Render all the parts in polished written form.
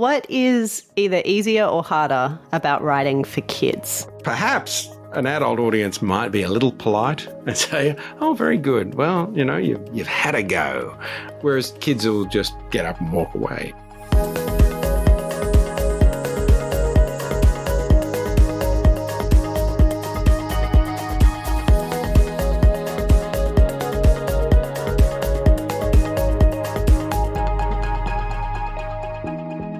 What is either easier or harder about writing for kids? Perhaps an adult audience might be a little polite and say, oh, very good. Well, you've had a go. Whereas kids will just get up and walk away.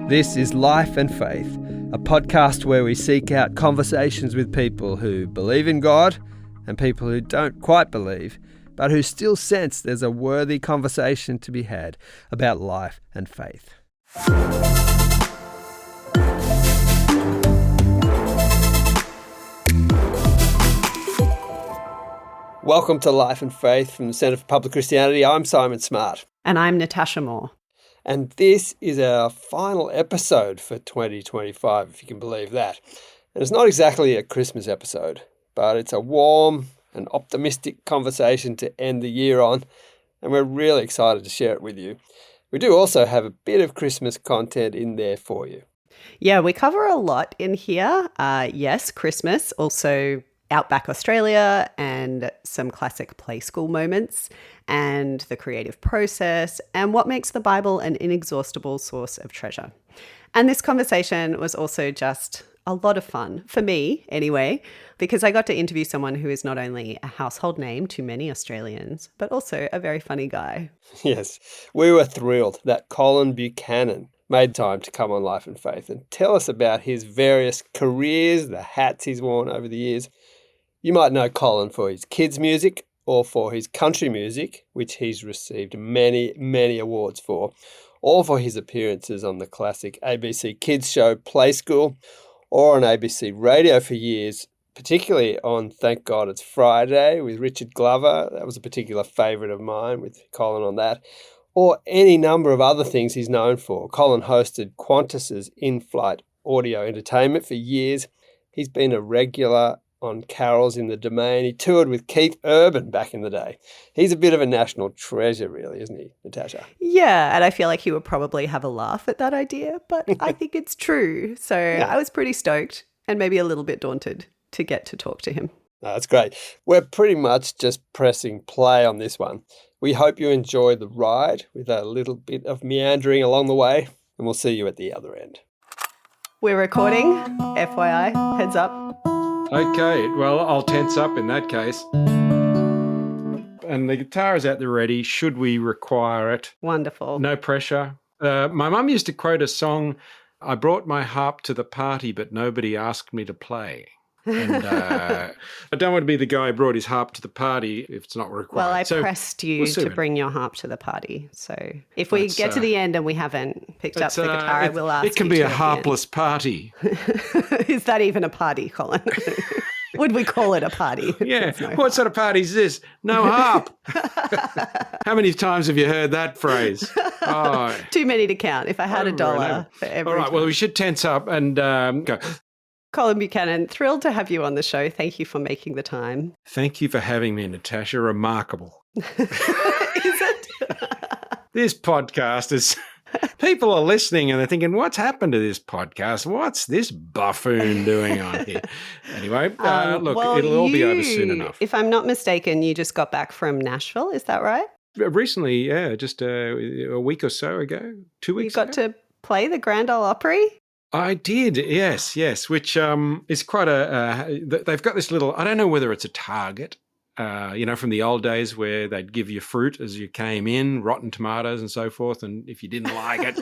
This is Life and Faith, a podcast where we seek out conversations with people who believe in God and people who don't quite believe, but who still sense there's a worthy conversation to be had about life and faith. Welcome to Life and Faith from the Centre for Public Christianity. I'm Simon Smart. And I'm Natasha Moore. And this is our final episode for 2025, if you can believe that. And it's not exactly a Christmas episode, but it's a warm and optimistic conversation to end the year on, and we're really excited to share it with you. We do also have a bit of Christmas content in there for you. Yeah, we cover a lot in here. Yes, Christmas, also Outback Australia and some classic play school moments and the creative process and what makes the Bible an inexhaustible source of treasure. And this conversation was also just a lot of fun, for me anyway, because I got to interview someone who is not only a household name to many Australians, but also a very funny guy. Yes, we were thrilled that Colin Buchanan made time to come on Life and Faith and tell us about his various careers, the hats he's worn over the years. You might know Colin for his kids' music or for his country music, which he's received many, many awards for, or for his appearances on the classic ABC Kids show Play School, or on ABC Radio for years, particularly on Thank God It's Friday with Richard Glover. That was a particular favourite of mine with Colin on that. Or any number of other things he's known for. Colin hosted Qantas's in-flight audio entertainment for years. He's been a regular on Carols in the Domain. He toured with Keith Urban back in the day. He's a bit of a national treasure, really, isn't he, Natasha? Yeah, and I feel like he would probably have a laugh at that idea, but I think it's true. So yeah. I was pretty stoked and maybe a little bit daunted to get to talk to him. Oh, that's great. We're pretty much just pressing play on this one. We hope you enjoy the ride with a little bit of meandering along the way, and we'll see you at the other end. We're recording, FYI, heads up. Okay, well, I'll tense up in that case. And the guitar is at the ready, should we require it. Wonderful. No pressure. My mum used to quote a song, I brought my harp to the party, but nobody asked me to play. And I don't want to be the guy who brought his harp to the party if it's not required. Well, I pressed you to bring your harp to the party. So if we get to the end and we haven't picked up the guitar, I will ask you. It can be a harpless party. Is that even a party, Colin? Would we call it a party? Yeah. What sort of party is this? No harp. How many times have you heard that phrase? Oh. Too many to count. If I had $1 for every All right, time. well, we should tense up and go. Colin Buchanan, thrilled to have you on the show. Thank you for making the time. Thank you for having me, Natasha. Remarkable. Is it? This podcast is... People are listening and they're thinking, what's happened to this podcast? What's this buffoon doing on here? Anyway, look, it'll all be over soon enough. If I'm not mistaken, you just got back from Nashville. Is that right? Recently, yeah, just a week or so ago, 2 weeks ago. You got to play the Grand Ole Opry? I did, yes, which is quite they've got this little, I don't know whether it's a Target, from the old days where they'd give you fruit as you came in, rotten tomatoes and so forth, and if you didn't like it,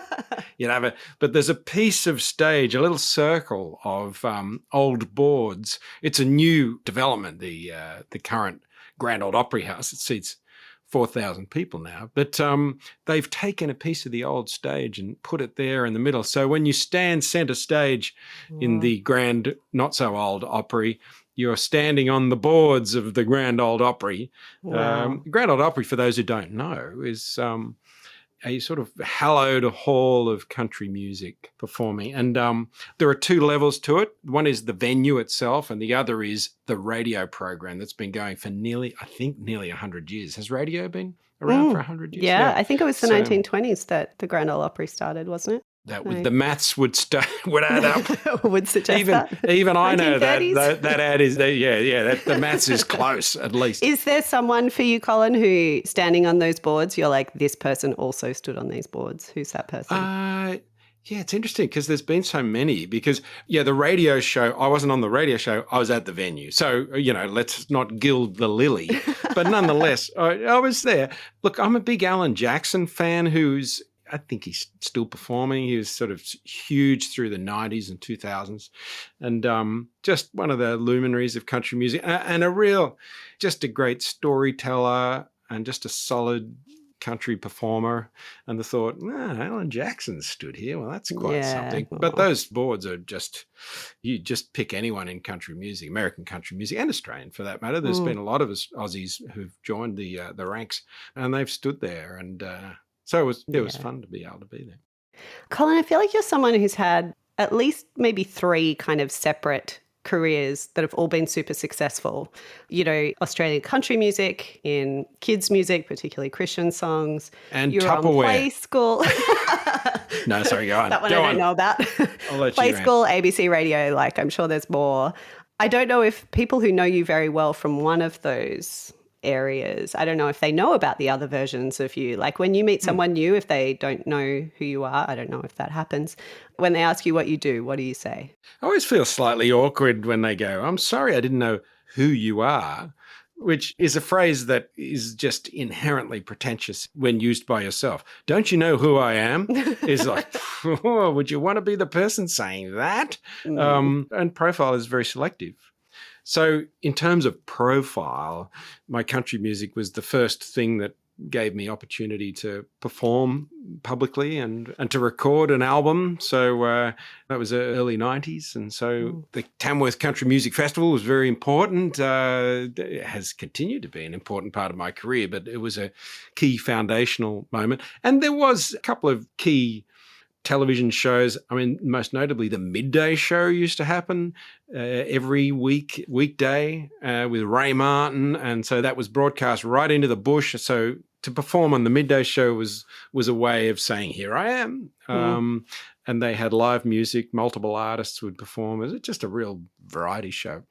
you'd have it. But there's a piece of stage, a little circle of old boards. It's a new development, the current Grand Ole Opry House. It seats 4,000 people now, but they've taken a piece of the old stage and put it there in the middle. So when you stand centre stage in the Grand Not So Old Opry, you're standing on the boards of the Grand Old Opry. Wow. Grand Old Opry, for those who don't know, is a sort of hallowed hall of country music performing. And there are two levels to it. One is the venue itself, and the other is the radio program that's been going for nearly 100 years. Has radio been around for 100 years? Yeah, I think it was the 1920s that the Grand Ole Opry started, wasn't it? That would, the maths would would add up. Would suggest even that. even I know 1930s? that ad is the maths is close at least. Is there someone for you, Colin, who standing on those boards, you're like, this person also stood on these boards? Who's that person? Yeah, it's interesting because there's been so many. Because the radio show, I wasn't on the radio show, I was at the venue. So let's not gild the lily, but nonetheless, I was there. Look, I'm a big Alan Jackson fan I think he's still performing. He was sort of huge through the 90s and 2000s, and just one of the luminaries of country music, and just a great storyteller and just a solid country performer. And the thought, Alan Jackson stood here. Well, that's quite something. But those boards are you just pick anyone in country music, American country music, and Australian for that matter. There's been a lot of us Aussies who've joined the ranks, and they've stood there, and so it was fun to be able to be there. Colin, I feel like you're someone who's had at least maybe 3 kind of separate careers that have all been super successful. Australian country music, in kids music, particularly Christian songs. And you're Tupperware. On Play School. No, sorry, go on. That one go I don't on. know about. I'll let Play you School, ABC Radio, I'm sure there's more. I don't know if people who know you very well from one of those areas, I don't know if they know about the other versions of you. Like when you meet someone new, if they don't know who you are, I don't know if that happens. When they ask you what you do, what do you say? I always feel slightly awkward when they go, I'm sorry, I didn't know who you are, which is a phrase that is just inherently pretentious when used by yourself. Don't you know who I am? Is like, would you want to be the person saying that? And profile is very selective. So in terms of profile, my country music was the first thing that gave me opportunity to perform publicly and to record an album. So that was early 90s. And so the Tamworth Country Music Festival was very important. It has continued to be an important part of my career, but it was a key foundational moment. And there was a couple of key television shows. I mean, most notably, the Midday Show used to happen every weekday with Ray Martin. And so that was broadcast right into the bush. So to perform on the Midday Show was a way of saying, here I am. And they had live music. Multiple artists would perform. It was just a real variety show.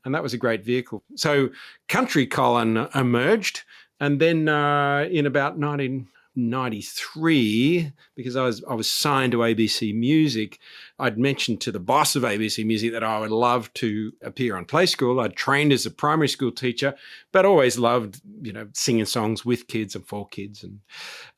And that was a great vehicle. So Country Colin emerged. And then in about 1993, because I was signed to ABC Music, I'd mentioned to the boss of ABC Music that I would love to appear on Play School. I'd trained as a primary school teacher, but always loved, singing songs with kids and for kids. And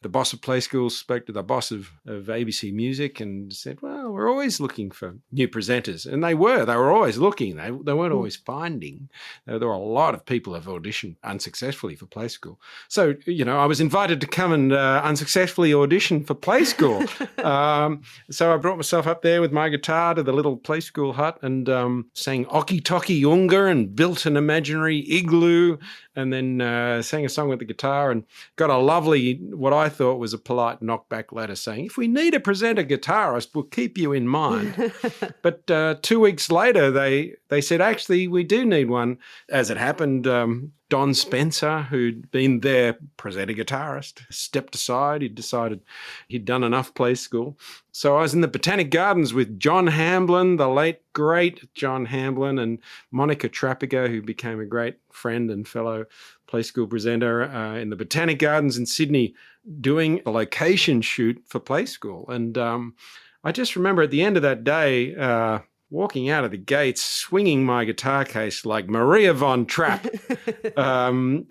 the boss of Play School spoke to the boss of ABC Music and said, well, we're always looking for new presenters. And they were always looking. They weren't always finding. There were a lot of people who have auditioned unsuccessfully for Play School. So, I was invited to come and unsuccessfully audition for Play School. So I brought myself up there with my guitar to the little Play School hut and sang Okie Toki Unga and built an imaginary igloo, and then sang a song with the guitar and got a lovely, what I thought was a polite knockback letter saying, if we need a presenter guitarist, we'll keep you in mind. But 2 weeks later, they said, actually, we do need one. As it happened, Don Spencer, who'd been their presenter guitarist, stepped aside. He'd decided he'd done enough Play School. So I was in the Botanic Gardens with John Hamblin, the late, great John Hamblin, and Monica Trappiger, who became a great friend and fellow Play School presenter, in the Botanic Gardens in Sydney, doing a location shoot for Play School. And I just remember at the end of that day, walking out of the gates, swinging my guitar case like Maria von Trapp,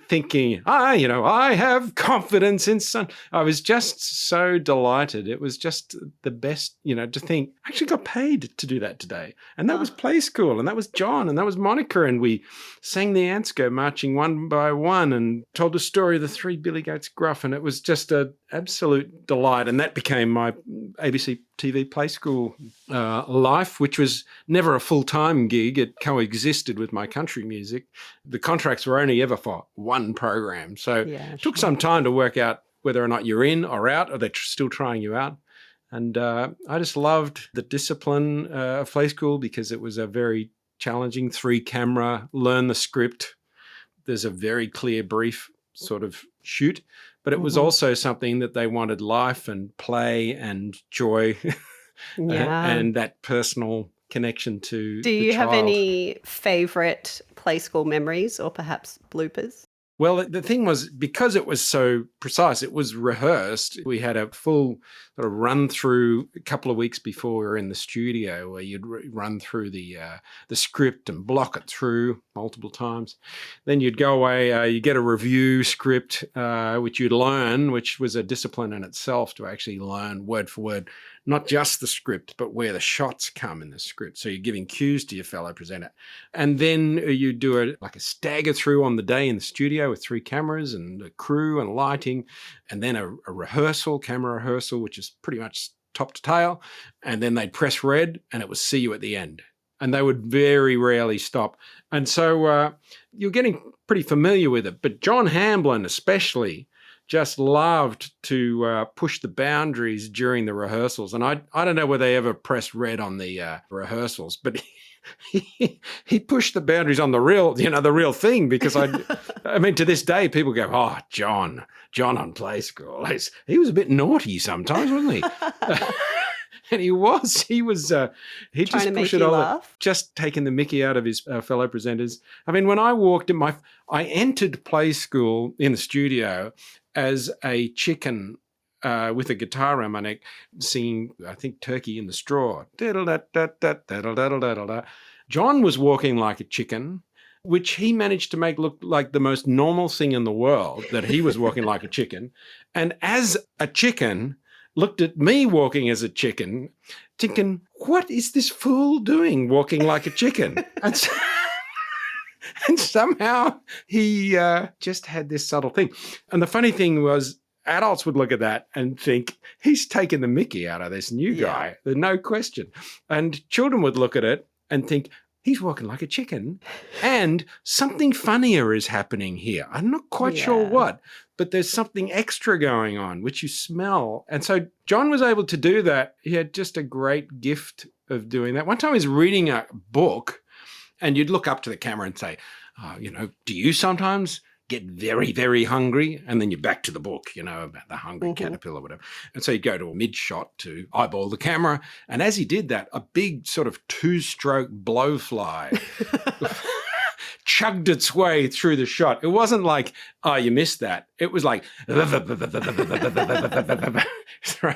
thinking, I have confidence in son. I was just so delighted. It was just the best, to think, I actually got paid to do that today. And that was Play School, and that was John, and that was Monica, and we sang the ants go marching one by one and told the story of the 3 Billy Goats Gruff, and it was just an absolute delight. And that became my ABC TV Play School life, which was never a full-time gig. It coexisted with my country music. The contracts were only ever for one program. So it took some time to work out whether or not you're in or out, or they're still trying you out. And I just loved the discipline of Play School because it was a very challenging 3-camera, learn the script. There's a very clear brief sort of shoot, but it was also something that they wanted life and play and joy Yeah. and that personal connection to Do the you have child. any favourite play school memories or perhaps bloopers? Well, the thing was, because it was so precise, it was rehearsed. We had a full sort of run through a couple of weeks before we were in the studio, where you'd run through the script and block it through multiple times. Then you'd go away, you get a review script, which you'd learn, which was a discipline in itself to actually learn word for word, not just the script, but where the shots come in the script. So you're giving cues to your fellow presenter. And then you do like a stagger through on the day in the studio with 3 cameras and a crew and lighting, and then a rehearsal, camera rehearsal, which is pretty much top to tail. And then they'd press red and it was see you at the end. And they would very rarely stop. And so you're getting pretty familiar with it. But John Hamblin especially just loved to push the boundaries during the rehearsals. And I don't know whether they ever pressed red on the rehearsals, but he pushed the boundaries on the real thing, because I mean, to this day, people go, oh, John on Play School. He was a bit naughty sometimes, wasn't he? And he he Trying just to make pushed it you all, laugh? just taking the mickey out of his fellow presenters. I mean, when I walked in I entered Play School in the studio as a chicken with a guitar around my neck, singing, I think, Turkey in the Straw. John was walking like a chicken, which he managed to make look like the most normal thing in the world, that he was walking like a chicken. And as a chicken, looked at me walking as a chicken, thinking, what is this fool doing walking like a chicken? And somehow he just had this subtle thing. And the funny thing was, adults would look at that and think, he's taken the mickey out of this new guy. There's no question. And children would look at it and think, he's walking like a chicken, and something funnier is happening here. I'm not quite sure what, but there's something extra going on, which you smell. And so John was able to do that. He had just a great gift of doing that. One time he was reading a book, and you'd look up to the camera and say, do you sometimes get very, very hungry? And then you're back to the book, about the hungry caterpillar or whatever. And so you go to a mid-shot to eyeball the camera. And as he did that, a big sort of 2-stroke blowfly chugged its way through the shot. It wasn't like, oh, you missed that. It was like right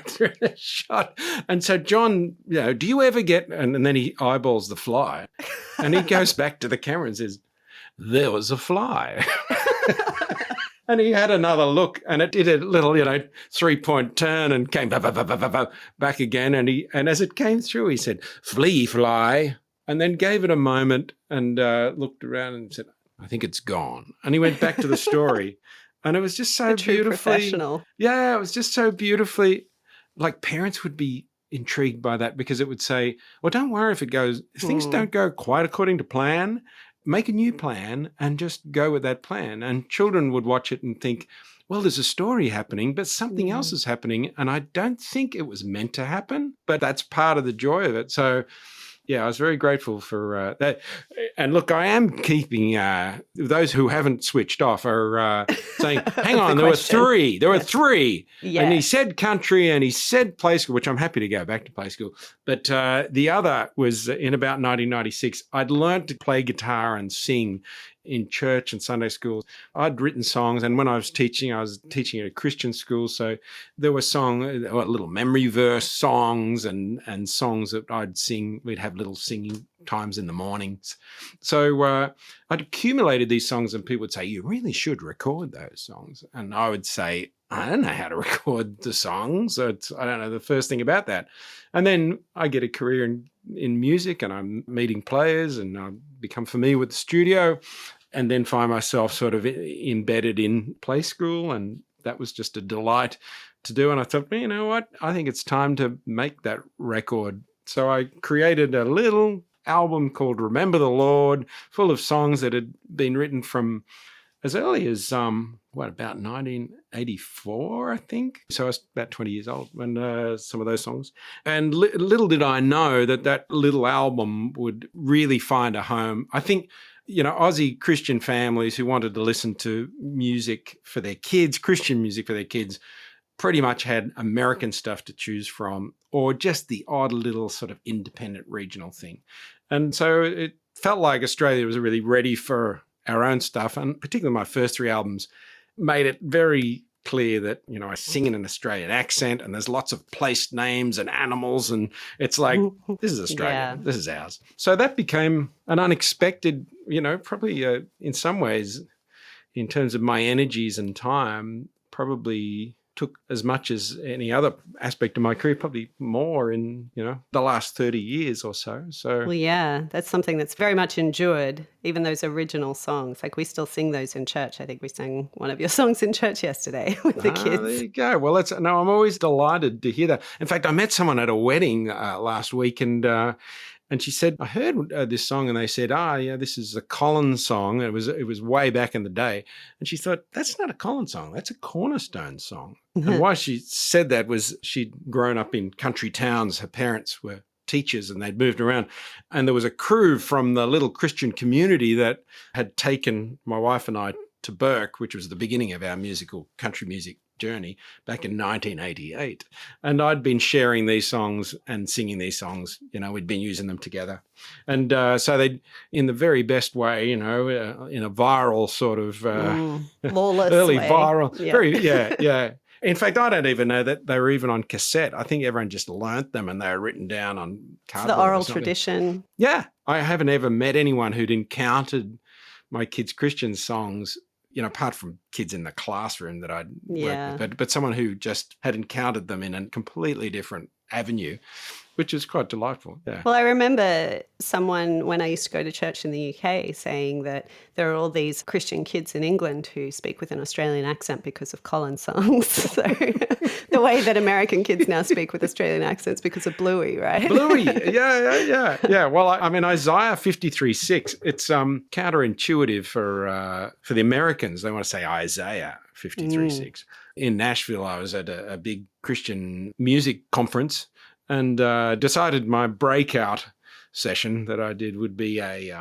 through the shot. And so John, do you ever get, and then he eyeballs the fly, and he goes back to the camera and says, there was a fly. And he had another look, and it did a little, 3-point turn and came back again. And as it came through, he said, "Flea fly," and then gave it a moment and looked around and said, "I think it's gone." And he went back to the story, and it was just so beautifully professional. Yeah, it was just so beautifully. Like, parents would be intrigued by that, because it would say, "Well, don't worry if things don't go quite according to plan. Make a new plan and just go with that plan." And children would watch it and think, well, there's a story happening, but something else is happening. And I don't think it was meant to happen, but that's part of the joy of it. So, yeah, I was very grateful for that. And look, I am keeping those who haven't switched off are saying, hang on, there were 3. There were 3. Yeah. And he said country and he said play school, which I'm happy to go back to play school. But the other was in about 1996. I'd learned to play guitar and sing in church and Sunday schools. I'd written songs, and when I was teaching at a Christian school, so there were little memory verse songs and songs that I'd sing. We'd have little singing times in the mornings. So I'd accumulated these songs, and people would say, you really should record those songs. And I would say, I don't know how to record the songs. I don't know the first thing about that. And then I get a career in music, and I'm meeting players, and I become familiar with the studio, and then find myself sort of embedded in play school. And that was just a delight to do. And I thought, you know what? I think it's time to make that record. So I created a little album called Remember the Lord, full of songs that had been written from as early as, about 1984, I think. So I was about 20 years old when some of those songs. And little did I know that little album would really find a home. I think, Aussie Christian families who wanted to listen to music for their kids, Christian music for their kids, pretty much had American stuff to choose from, or just the odd little sort of independent regional thing. And so it felt like Australia was really ready for our own stuff. And particularly my first 3 albums made it very clear that, I sing in an Australian accent and there's lots of place names and animals. And it's like, this is Australia. This is ours. So that became an unexpected, probably in some ways, in terms of my energies and time, probably took as much as any other aspect of my career, probably more in, the last 30 years or so. So, well, yeah, that's something that's very much endured, even those original songs. Like we still sing those in church. I think we sang one of your songs in church yesterday with the kids. There you go. Well, I'm always delighted to hear that. In fact, I met someone at a wedding last week and she said, I heard this song, and they said, this is a Colin song. It was way back in the day. And she thought, that's not a Colin song. That's a Cornerstone song. And why she said that was she'd grown up in country towns. Her parents were teachers and they'd moved around. And there was a crew from the little Christian community that had taken my wife and I to Bourke, which was the beginning of our country music journey back in 1988. And I'd been sharing these songs and singing these songs, we'd been using them together. And so they, in the very best way, in a viral sort of lawless early way. Viral, yeah. In fact, I don't even know that they were even on cassette. I think everyone just learnt them and they were written down on cardboard. It's the oral tradition. Yeah. I haven't ever met anyone who'd encountered my kids' Christian songs, apart from kids in the classroom that I'd worked with, but someone who just had encountered them in a completely different avenue, which is quite delightful. Yeah. Well, I remember someone when I used to go to church in the UK saying that there are all these Christian kids in England who speak with an Australian accent because of Colin songs. So the way that American kids now speak with Australian accents because of Bluey, right? Bluey, yeah. Well, I mean, Isaiah 53:6, it's counterintuitive for the Americans. They want to say Isaiah 53:6. In Nashville, I was at a big Christian music conference and decided my breakout session that I did would be I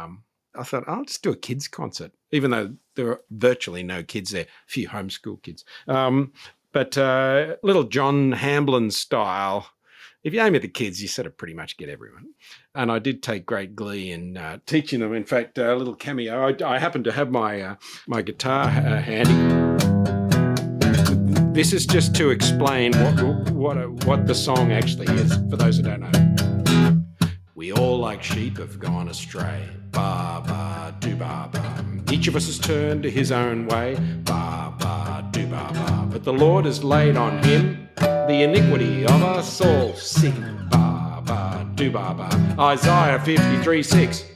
thought, I'll just do a kids concert, even though there were virtually no kids there, a few homeschool kids. But little John Hamblin style, if you aim at the kids, you sort of pretty much get everyone. And I did take great glee in teaching them. In fact, a little cameo, I happened to have my guitar handy. This is just to explain what the song actually is, for those who don't know. We all like sheep have gone astray. Ba, ba, do, ba, ba. Each of us has turned to his own way. Ba, ba, do, ba, ba. But the Lord has laid on him the iniquity of us all. Sing, ba, ba, do, ba, ba. Isaiah 53:6.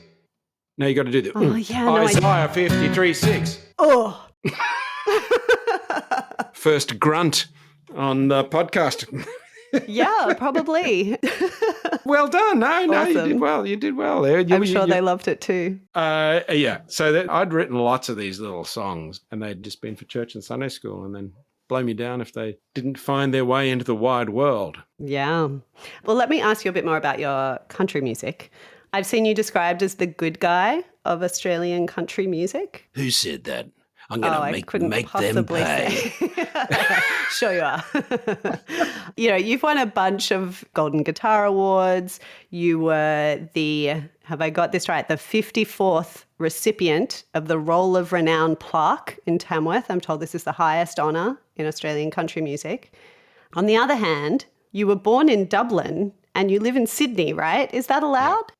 Now you got to do the Isaiah 53:6. Oh. First grunt on the podcast. Yeah, probably. Well done. No, Awesome. You did well there. I'm sure they loved it too. Yeah. So I'd written lots of these little songs and they'd just been for church and Sunday school, and then blow me down if they didn't find their way into the wide world. Yeah. Well, let me ask you a bit more about your country music. I've seen you described as the good guy of Australian country music. Who said that? I'm going to make them pay. Sure you are. You've won a bunch of Golden Guitar Awards. You were have I got this right, the 54th recipient of the Roll of Renown plaque in Tamworth. I'm told this is the highest honour in Australian country music. On the other hand, you were born in Dublin and you live in Sydney, right? Is that allowed?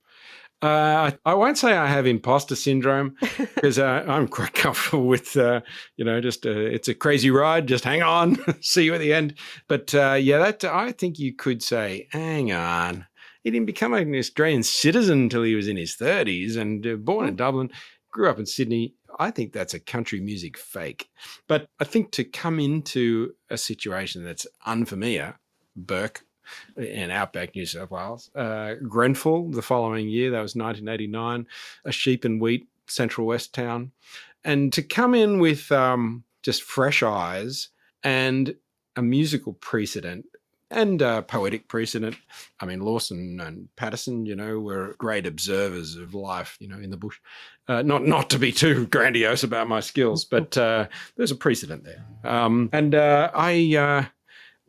I won't say I have imposter syndrome because I'm quite comfortable with, it's a crazy ride. Just hang on, see you at the end. But I think you could say, hang on. He didn't become an Australian citizen until he was in his 30s and born in Dublin, grew up in Sydney. I think that's a country music fake. But I think to come into a situation that's unfamiliar, Bourke, in outback New South Wales, Grenfell the following year, that was 1989, a sheep and wheat central west town. And to come in with just fresh eyes and a musical precedent and poetic precedent. I mean, Lawson and Patterson, were great observers of life, in the bush. Not to be too grandiose about my skills, but there's a precedent there. I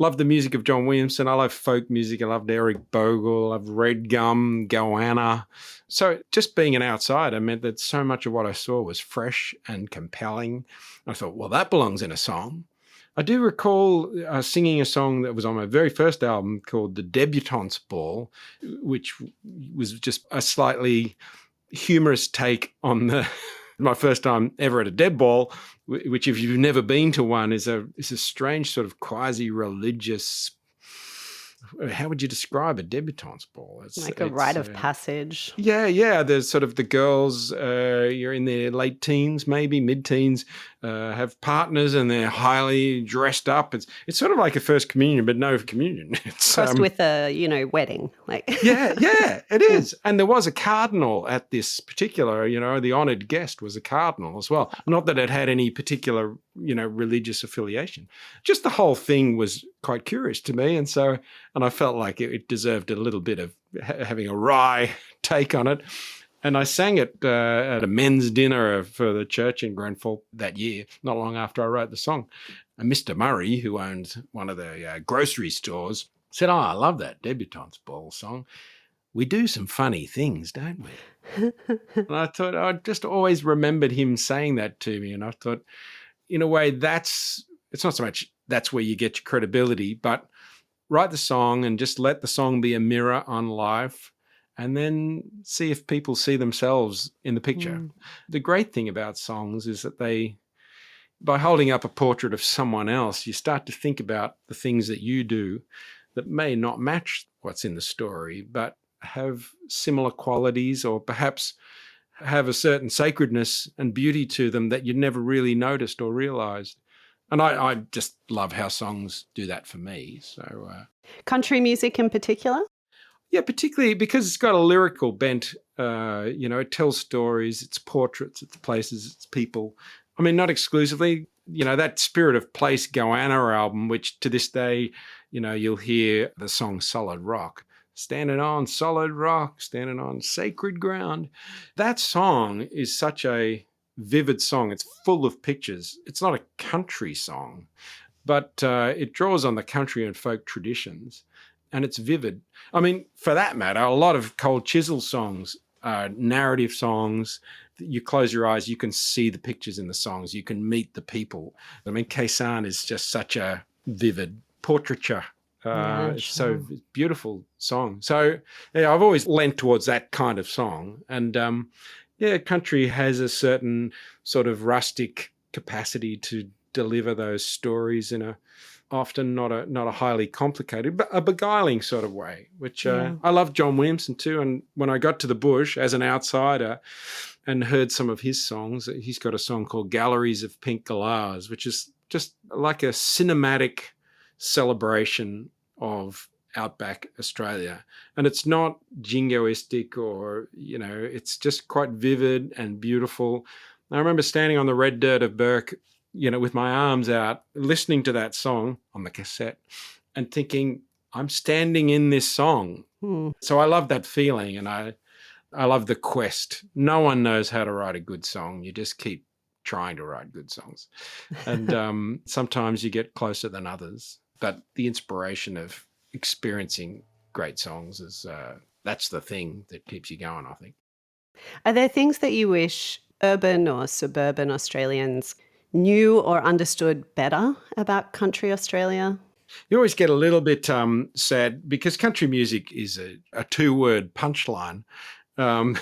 love the music of John Williamson. I love folk music. I loved Eric Bogle. I love Red Gum, Goanna. So just being an outsider meant that so much of what I saw was fresh and compelling. I thought, well, that belongs in a song. I do recall singing a song that was on my very first album called The Debutante's Ball, which was just a slightly humorous take on my first time ever at a deb ball, which if you've never been to one is a strange sort of quasi-religious. How would you describe a debutante's ball? It's like a rite of passage. Yeah. There's sort of the girls, you're in their late teens, maybe mid-teens, have partners and they're highly dressed up. It's sort of like a first communion, but no communion. It's crossed with a, wedding. Yeah, it is. And there was a cardinal at this particular, the honoured guest was a cardinal as well. Not that it had any particular, religious affiliation. Just the whole thing was quite curious to me. And I felt like it deserved a little bit of having a wry take on it. And I sang it at a men's dinner for the church in Grenfell that year, not long after I wrote the song. And Mr. Murray, who owned one of the grocery stores, said, "Oh, I love that Debutante's Ball song. We do some funny things, don't we?" And I thought, I just always remembered him saying that to me. And I thought, in a way, it's not so much that's where you get your credibility, but write the song and just let the song be a mirror on life and then see if people see themselves in the picture. The great thing about songs is that by holding up a portrait of someone else, you start to think about the things that you do that may not match what's in the story, but have similar qualities or perhaps have a certain sacredness and beauty to them that you never really noticed or realized. And I just love how songs do that for me. So country music in particular? Yeah, particularly because it's got a lyrical bent. It tells stories, it's portraits, it's places, it's people. I mean, not exclusively. That Spirit of Place Goanna album, which to this day, you'll hear the song Solid Rock. Standing on solid rock, standing on sacred ground. That song is such a vivid song. It's full of pictures. It's not a country song, but it draws on the country and folk traditions, and it's vivid. I mean, for that matter, a lot of Cold Chisel songs are narrative songs. You close your eyes, you can see the pictures in the songs. You can meet the people. I mean, Kaysan is just such a vivid portraiture. So beautiful song. So yeah, I've always lent towards that kind of song. And country has a certain sort of rustic capacity to deliver those stories in a often not a highly complicated, but a beguiling sort of way, which I love John Williamson too. And when I got to the bush as an outsider and heard some of his songs, he's got a song called Galleries of Pink Galahs, which is just like a cinematic celebration of outback Australia. And it's not jingoistic or, it's just quite vivid and beautiful. I remember standing on the red dirt of Burke, with my arms out, listening to that song on the cassette and thinking, I'm standing in this song. So I love that feeling, and I love the quest. No one knows how to write a good song. You just keep trying to write good songs. And sometimes you get closer than others. But the inspiration of experiencing great songs is that's the thing that keeps you going, I think. Are there things that you wish urban or suburban Australians knew or understood better about country Australia? You always get a little bit sad because country music is a two-word punchline. You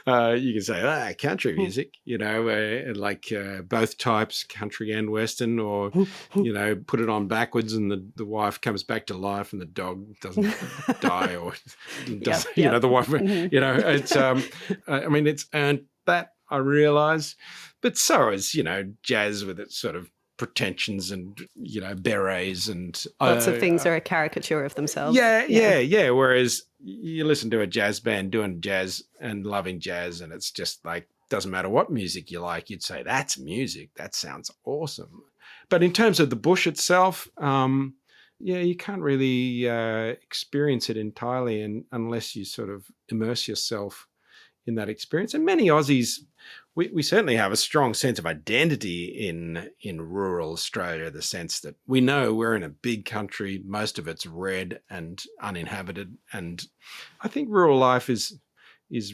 can say, country music, like both types, country and Western, or, put it on backwards and the wife comes back to life and the dog doesn't die or does, the wife, it's, it's earned that, I realise. But so is, jazz with its sort of pretensions and, berets and... Lots of things are a caricature of themselves. Yeah. Whereas you listen to a jazz band doing jazz and loving jazz, and it's just like, doesn't matter what music you like, you'd say, that's music. That sounds awesome. But in terms of the bush itself, you can't really experience it entirely unless you sort of immerse yourself in that experience. And many Aussies we certainly have a strong sense of identity in rural Australia, the sense that we know we're in a big country, most of it's red and uninhabited, and I think rural life is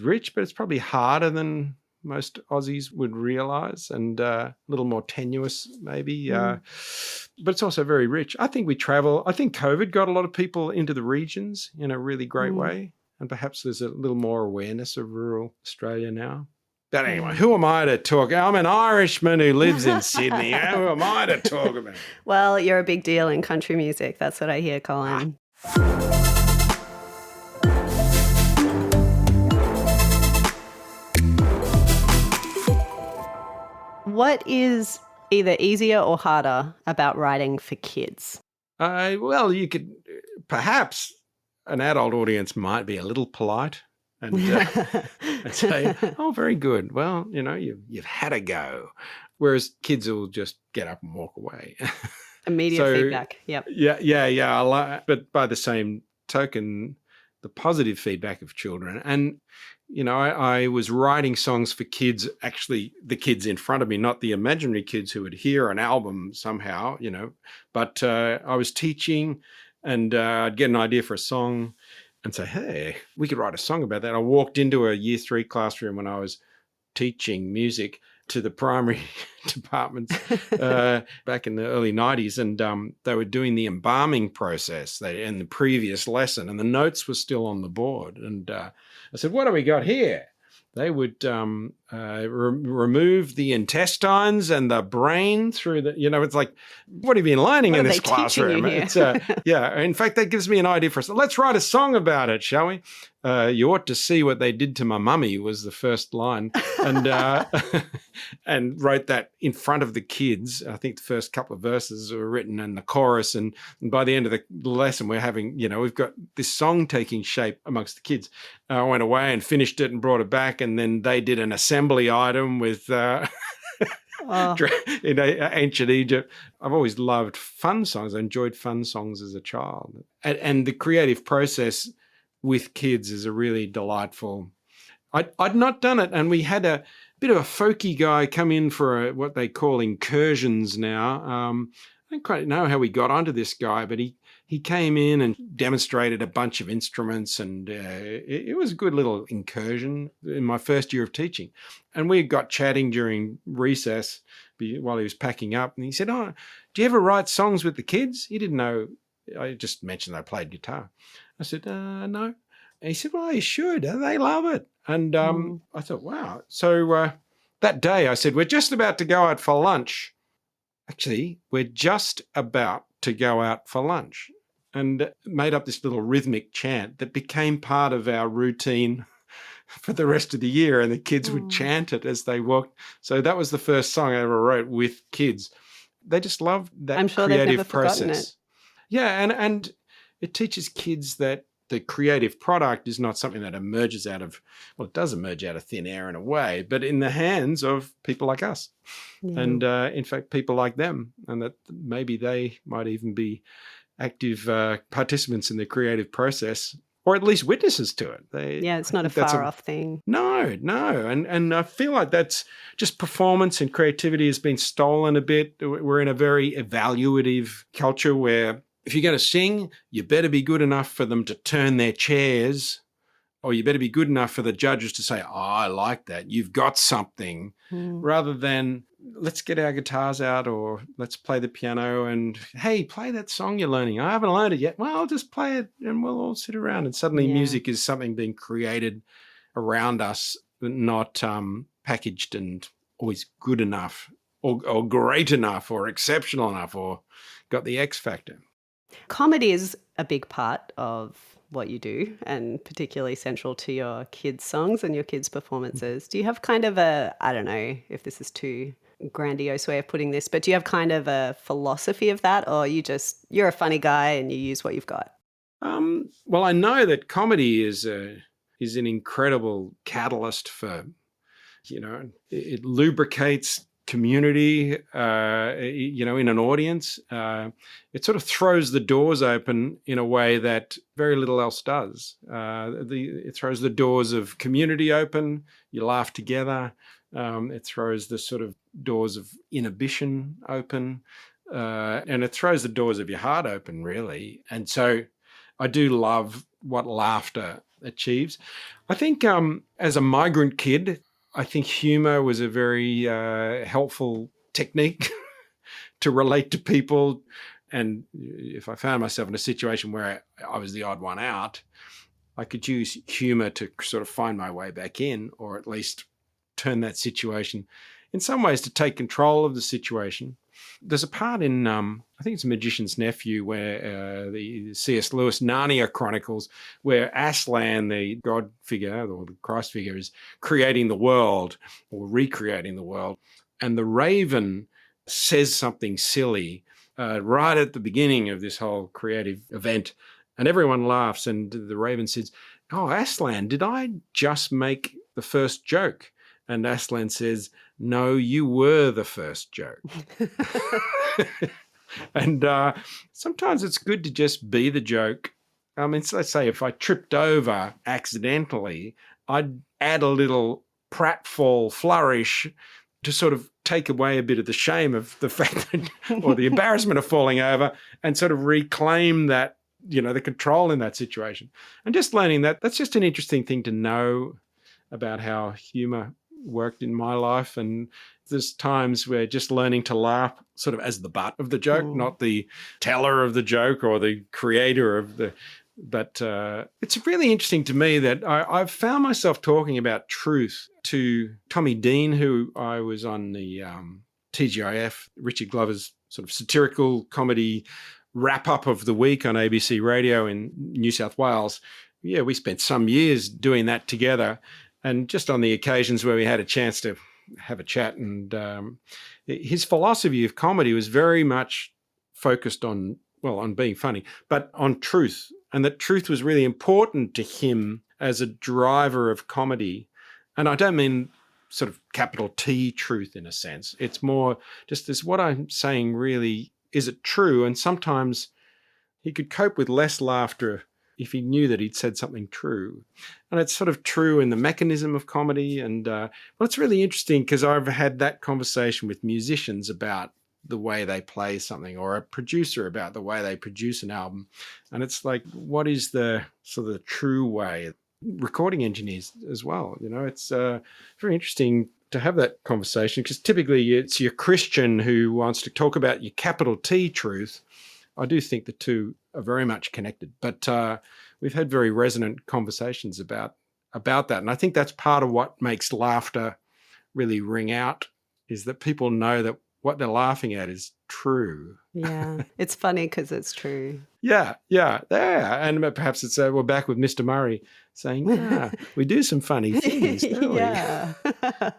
rich, but it's probably harder than most Aussies would realise, and a little more tenuous maybe, but it's also very rich. I think we travel. I think COVID got a lot of people into the regions in a really great way, and perhaps there's a little more awareness of rural Australia now. But anyway, who am I to talk? I'm an Irishman who lives in Sydney. Who am I to talk about? Well, you're a big deal in country music. That's what I hear, Colin. What is either easier or harder about writing for kids? Well, you could perhaps an adult audience might be a little polite and say, "Oh, very good. Well, you've had a go," whereas kids will just get up and walk away. Immediate feedback. Yep. Yeah. But by the same token, the positive feedback of children. And, I was writing songs for kids, actually the kids in front of me, not the imaginary kids who would hear an album somehow, but I was teaching and I'd get an idea for a song and say, hey, we could write a song about that. I walked into a year 3 classroom when I was teaching music to the primary departments back in the early 90s, and they were doing the embalming process in the previous lesson, and the notes were still on the board. And I said, what do we got here? They would remove the intestines and the brain through the, it's like, what have you been learning in this classroom? It's in fact, that gives me an idea for us. Let's write a song about it, shall we? You ought to see what they did to my mummy was the first line. And and wrote that in front of the kids. I think the first couple of verses were written and the chorus. And by the end of the lesson, we're having, we've got this song taking shape amongst the kids. I went away and finished it and brought it back. And then they did an assembly item with in ancient Egypt. I've always loved fun songs. I enjoyed fun songs as a child. And the creative process with kids is a really delightful. I'd not done it, and we had a bit of a folky guy come in for what they call incursions now. I don't quite know how we got onto this guy, but he came in and demonstrated a bunch of instruments, and it was a good little incursion in my first year of teaching. And we got chatting during recess while he was packing up, and he said, "Oh, do you ever write songs with the kids?" He didn't know. I just mentioned I played guitar. I said, "No." And he said, "Well, you should. They love it." And I thought, wow. So that day I said, we're just about to go out for lunch. Actually, we're just about to go out for lunch. And made up this little rhythmic chant that became part of our routine for the rest of the year. And the kids would chant it as they walked. So that was the first song I ever wrote with kids. They just loved that I'm sure creative they've never process. forgotten it. Yeah, and it teaches kids that the creative product is not something that emerges out of, well, it does emerge out of thin air in a way, but in the hands of people like us. Yeah. And in fact, people like them, and that maybe they might even be active participants in the creative process, or at least witnesses to it. It's not a far-off thing. No. And I feel like that's just performance and creativity has been stolen a bit. We're in a very evaluative culture where if you're going to sing, you better be good enough for them to turn their chairs, or you better be good enough for the judges to say, oh, I like that. You've got something, rather than let's get our guitars out or let's play the piano and, hey, play that song you're learning. I haven't learned it yet. Well, I'll just play it and we'll all sit around. And suddenly music is something being created around us, not packaged and always good enough or great enough or exceptional enough or got the X factor. Comedy is a big part of what you do, and particularly central to your kids' songs and your kids' performances. Do you have kind of I don't know if this is too grandiose way of putting this, but do you have kind of a philosophy of that, or you're a funny guy and you use what you've got? Well, I know that comedy is an incredible catalyst for, it lubricates community, in an audience. It sort of throws the doors open in a way that very little else does. It throws the doors of community open. You laugh together. It throws the sort of doors of inhibition open. And it throws the doors of your heart open, really. And so I do love what laughter achieves. I think as a migrant kid, I think humor was a very helpful technique to relate to people. And if I found myself in a situation where I was the odd one out, I could use humor to sort of find my way back in, or at least turn that situation in some ways to take control of the situation. There's a part in, I think it's Magician's Nephew, where the C.S. Lewis Narnia Chronicles, where Aslan, the God figure or the Christ figure, is creating the world or recreating the world. And the raven says something silly right at the beginning of this whole creative event. And everyone laughs. And the raven says, "Oh, Aslan, did I just make the first joke?" And Aslan says, "No, you were the first joke." And sometimes it's good to just be the joke. I mean, so let's say if I tripped over accidentally, I'd add a little pratfall flourish to sort of take away a bit of the shame of the fact that, or the embarrassment of falling over, and sort of reclaim that, the control in that situation. And just learning that's just an interesting thing to know about how humor worked in my life. And there's times where just learning to laugh sort of as the butt of the joke, not the teller of the joke or the creator of the, but it's really interesting to me that I've found myself talking about truth to Tommy Dean, who I was on the TGIF, Richard Glover's sort of satirical comedy wrap-up of the week on ABC Radio in New South Wales. Yeah, we spent some years doing that together. And just on the occasions where we had a chance to have a chat, and his philosophy of comedy was very much focused on being funny, but on truth. And that truth was really important to him as a driver of comedy. And I don't mean sort of capital T truth in a sense. It's more just this, what I'm saying really, is it true? And sometimes he could cope with less laughter if he knew that he'd said something true. And it's sort of true in the mechanism of comedy. And it's really interesting because I've had that conversation with musicians about the way they play something, or a producer about the way they produce an album. And it's like, what is the sort of the true way? Recording engineers as well. It's very interesting to have that conversation, because typically it's your Christian who wants to talk about your capital T truth. I do think the two are very much connected, but we've had very resonant conversations about that. And I think that's part of what makes laughter really ring out, is that people know that what they're laughing at is true. Yeah, it's funny because it's true. Yeah. And perhaps it's, we're back with Mr. Murray saying, we do some funny things, don't we?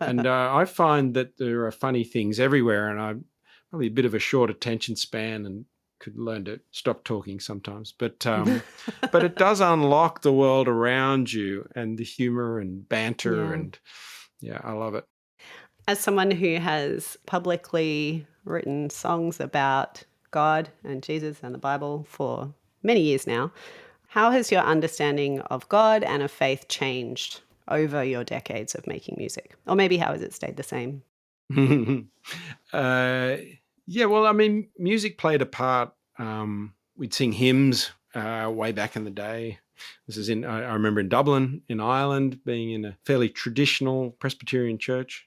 And I find that there are funny things everywhere, and I'm probably a bit of a short attention span and could learn to stop talking sometimes. But it does unlock the world around you, and the humor and banter. And I love it. As someone who has publicly written songs about God and Jesus and the Bible for many years now, how has your understanding of God and of faith changed over your decades of making music? Or maybe how has it stayed the same? Music played a part. We'd sing hymns way back in the day. This is I remember in Dublin, in Ireland, being in a fairly traditional Presbyterian church.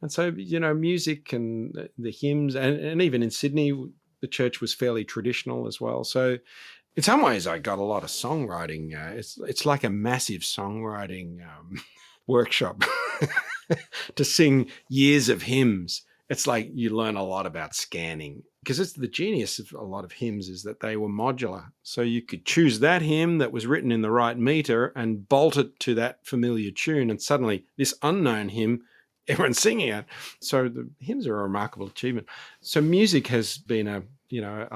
And so, music and the hymns, and even in Sydney, the church was fairly traditional as well. So in some ways, I got a lot of songwriting. It's like a massive songwriting workshop to sing years of hymns. It's like you learn a lot about scanning, because it's the genius of a lot of hymns is that they were modular. So you could choose that hymn that was written in the right meter and bolt it to that familiar tune, and suddenly this unknown hymn, everyone's singing it. So the hymns are a remarkable achievement. So music has been a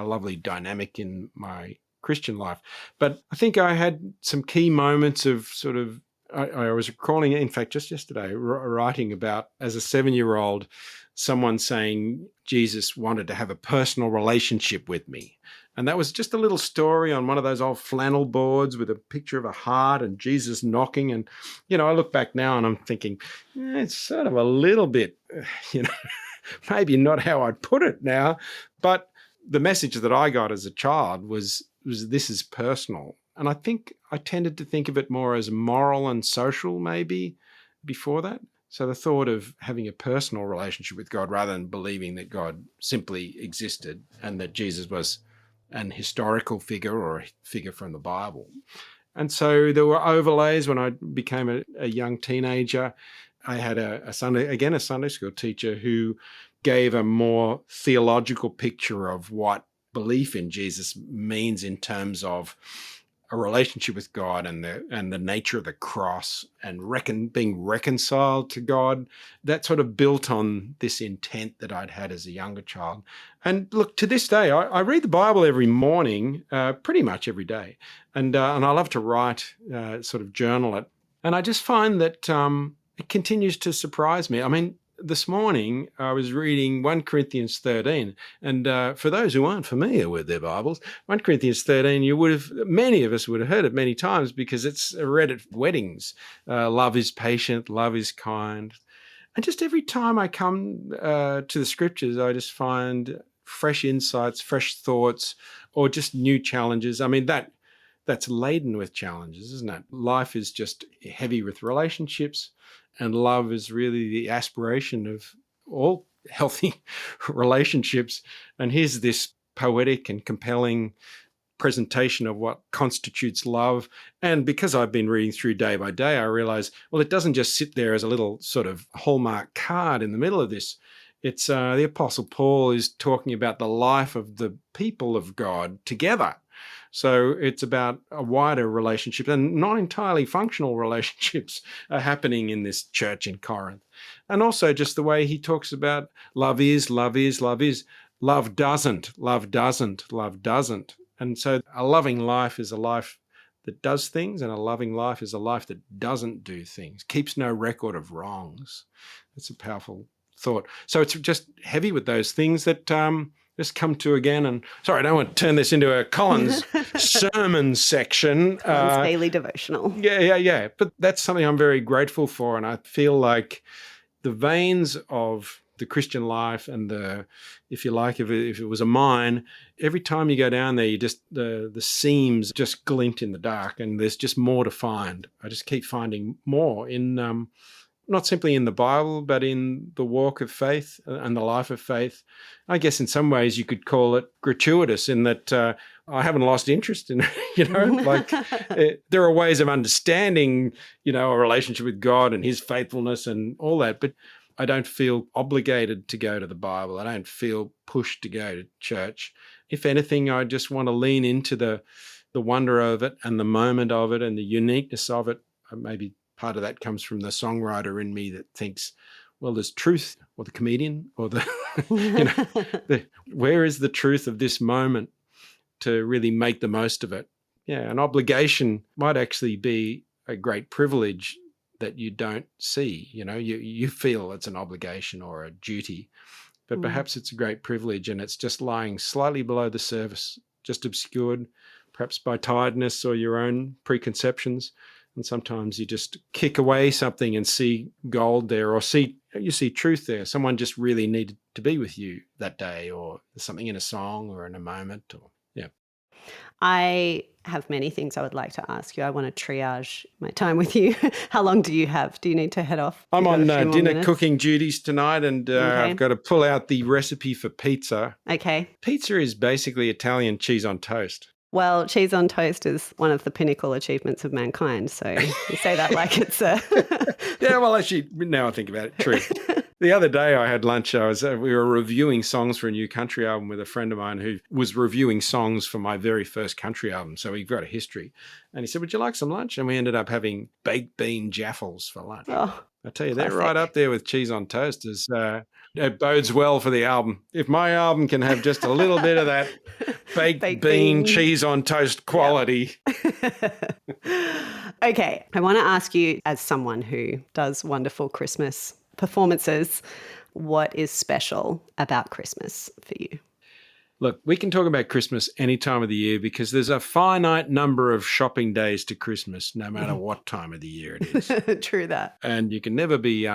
lovely dynamic in my Christian life. But I think I had some key moments of sort of I was recalling, in fact, just yesterday, writing about, as a 7-year-old, someone saying Jesus wanted to have a personal relationship with me. And that was just a little story on one of those old flannel boards with a picture of a heart and Jesus knocking. And, I look back now and I'm thinking, it's sort of a little bit, maybe not how I'd put it now. But the message that I got as a child was this is personal. And I think I tended to think of it more as moral and social maybe before that. So the thought of having a personal relationship with God rather than believing that God simply existed and that Jesus was an historical figure or a figure from the Bible. And so there were overlays when I became a young teenager. I had a Sunday school teacher who gave a more theological picture of what belief in Jesus means in terms of a relationship with God and the nature of the cross and being reconciled to God. That sort of built on this intent that I'd had as a younger child. And look, to this day, I read the Bible every morning, pretty much every day. And I love to write, sort of journal it. And I just find that it continues to surprise me. I mean, this morning I was reading 1 Corinthians 13, and for those who aren't familiar with their Bibles, 1 Corinthians 13, many of us would have heard it many times because it's read at weddings. Love is patient, love is kind. And just every time I come to the scriptures, I just find fresh insights, fresh thoughts, or just new challenges. I mean, that's laden with challenges, isn't it? Life is just heavy with relationships. And love is really the aspiration of all healthy relationships. And here's this poetic and compelling presentation of what constitutes love. And because I've been reading through day by day, I realize, well, it doesn't just sit there as a little sort of hallmark card in the middle of this. It's the Apostle Paul is talking about the life of the people of God together. So it's about a wider relationship, and not entirely functional relationships are happening in this church in Corinth. And also just the way he talks about love is, love is, love is, love doesn't, love doesn't, love doesn't. And so a loving life is a life that does things, and a loving life is a life that doesn't do things, keeps no record of wrongs. It's a powerful thought. So it's just heavy with those things that just come to again. And sorry, I don't want to turn this into a Colin's sermon section. Colin's daily devotional. Yeah. But that's something I'm very grateful for. And I feel like the veins of the Christian life and if you like, if it was a mine, every time you go down there, the seams just glint in the dark, and there's just more to find. I just keep finding more in not simply in the Bible, but in the walk of faith and the life of faith. I guess in some ways you could call it gratuitous in that I haven't lost interest in, there are ways of understanding, a relationship with God and his faithfulness and all that, but I don't feel obligated to go to the Bible. I don't feel pushed to go to church. If anything, I just want to lean into the wonder of it and the moment of it and the uniqueness of it. Maybe part of that comes from the songwriter in me that thinks, well, there's truth, or the comedian, or where is the truth of this moment to really make the most of it? Yeah, an obligation might actually be a great privilege that you don't see. You feel it's an obligation or a duty, but perhaps it's a great privilege and it's just lying slightly below the surface, just obscured, perhaps by tiredness or your own preconceptions. And sometimes you just kick away something and see gold there, or you see truth there. Someone just really needed to be with you that day, or something in a song or in a moment. I have many things I would like to ask you. I want to triage my time with you. How long do you have? Do you need to head off? I'm on dinner cooking duties tonight, and I've got to pull out the recipe for pizza. Okay. Pizza is basically Italian cheese on toast. Well, cheese on toast is one of the pinnacle achievements of mankind. So you say that like it's a... Yeah, well, actually, now I think about it, true. The other day I had lunch. We were reviewing songs for a new country album with a friend of mine who was reviewing songs for my very first country album. So we've got a history. And he said, would you like some lunch? And we ended up having baked bean jaffles for lunch. Oh, I tell you, they're right up there with cheese on toast as It bodes well for the album. If my album can have just a little bit of that baked bean, cheese on toast quality. Yep. Okay, I want to ask you, as someone who does wonderful Christmas performances, what is special about Christmas for you? Look, we can talk about Christmas any time of the year because there's a finite number of shopping days to Christmas, no matter what time of the year it is. True that. And you can never be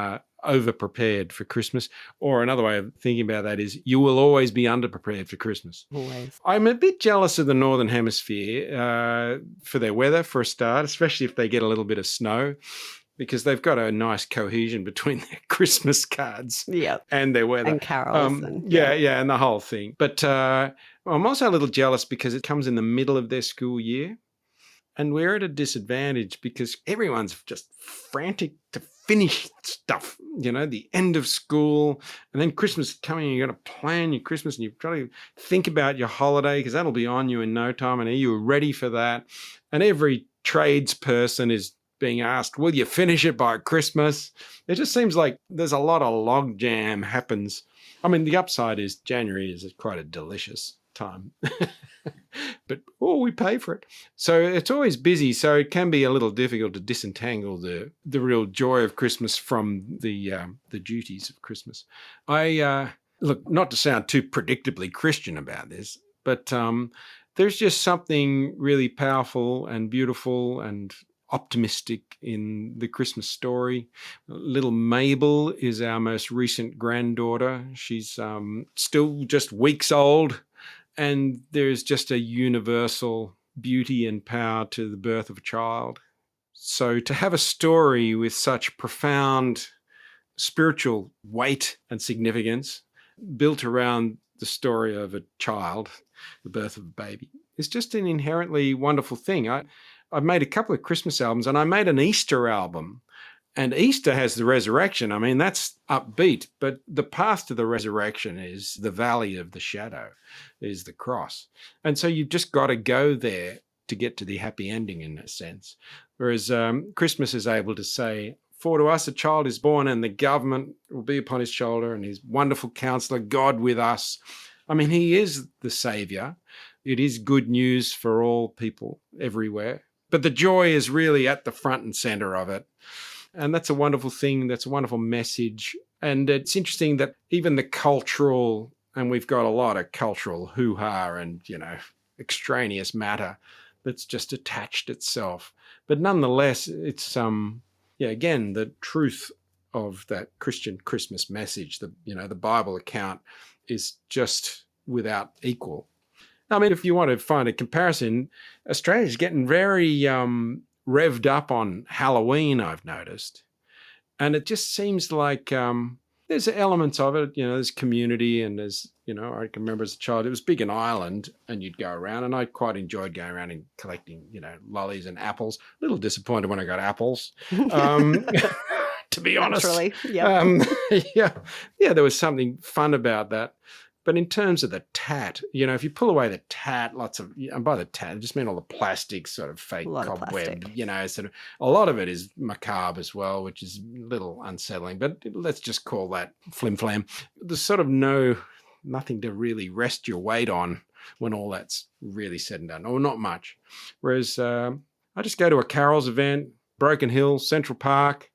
over-prepared for Christmas. Or another way of thinking about that is you will always be under-prepared for Christmas. Always. I'm a bit jealous of the Northern Hemisphere for their weather, for a start, especially if they get a little bit of snow, because they've got a nice cohesion between their Christmas cards and their weather. And carols. And the whole thing. But I'm also a little jealous because it comes in the middle of their school year. And we're at a disadvantage because everyone's just frantic to finish stuff, the end of school. And then Christmas is coming and you've got to plan your Christmas and you've got to think about your holiday because that'll be on you in no time. And are you ready for that? And every tradesperson is being asked, will you finish it by Christmas? It just seems like there's a lot of logjam happens. I mean, the upside is January is quite a delicious time. But, we pay for it. So it's always busy. So it can be a little difficult to disentangle the real joy of Christmas from the duties of Christmas. Look, not to sound too predictably Christian about this, but there's just something really powerful and beautiful and optimistic in the Christmas story. Little Mabel is our most recent granddaughter. She's still just weeks old, and there's just a universal beauty and power to the birth of a child. So to have a story with such profound spiritual weight and significance built around the story of a child, the birth of a baby, is just an inherently wonderful thing. I've made a couple of Christmas albums and I made an Easter album, and Easter has the resurrection. I mean, that's upbeat, but the path to the resurrection is the valley of the shadow, is the cross. And so you've just got to go there to get to the happy ending in a sense. Whereas Christmas is able to say, for to us a child is born and the government will be upon his shoulder and his wonderful counselor, God with us. I mean, he is the savior. It is good news for all people everywhere. But the joy is really at the front and center of it. And that's a wonderful thing. That's a wonderful message. And it's interesting that even the cultural, and we've got a lot of cultural hoo-ha and, extraneous matter that's just attached itself. But nonetheless, it's, again, the truth of that Christian Christmas message, the Bible account is just without equal. I mean, if you want to find a comparison, Australia's getting very revved up on Halloween, I've noticed. And it just seems like there's elements of it, there's community and there's, I can remember as a child, it was big in Ireland and you'd go around and I quite enjoyed going around and collecting, lollies and apples. A little disappointed when I got apples, to be honest. Naturally, yeah. There was something fun about that. But in terms of the tat, if you pull away the tat, and by the tat, I just mean all the plastic sort of fake cobweb, sort of, a lot of it is macabre as well, which is a little unsettling, but let's just call that flim-flam. There's sort of nothing to really rest your weight on when all that's really said and done, or not much. Whereas I just go to a carols event, Broken Hill, Central Park,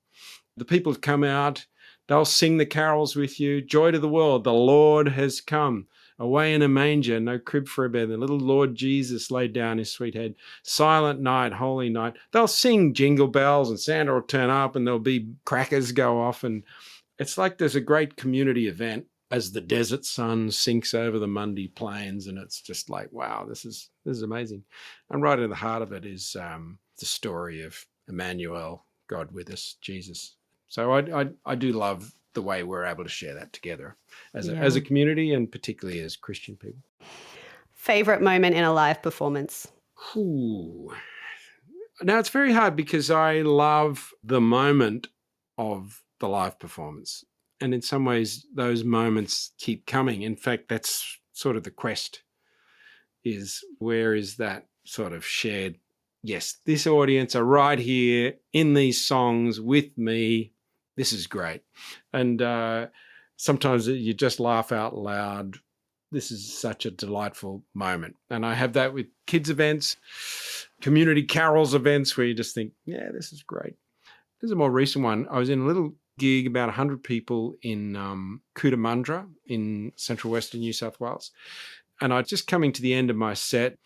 the people have come out, they'll sing the carols with you. Joy to the world, the Lord has come. Away in a manger, no crib for a bed. The little Lord Jesus laid down his sweet head. Silent night, holy night. They'll sing jingle bells and Santa will turn up and there'll be crackers go off. And it's like there's a great community event as the desert sun sinks over the Mundy Plains. And it's just like, wow, this is amazing. And right in the heart of it is the story of Emmanuel, God with us, Jesus. So I do love the way we're able to share that together as a community and particularly as Christian people. Favorite moment in a live performance? Ooh. Now, it's very hard because I love the moment of the live performance. And in some ways, those moments keep coming. In fact, that's sort of the quest, is where is that sort of shared, yes, this audience are right here in these songs with me. This is great. And sometimes you just laugh out loud. This is such a delightful moment. And I have that with kids events, community carols events where you just think, yeah, this is great. This is a more recent one. I was in a little gig, about 100 people in Cootamundra in central western New South Wales. And I just coming to the end of my set,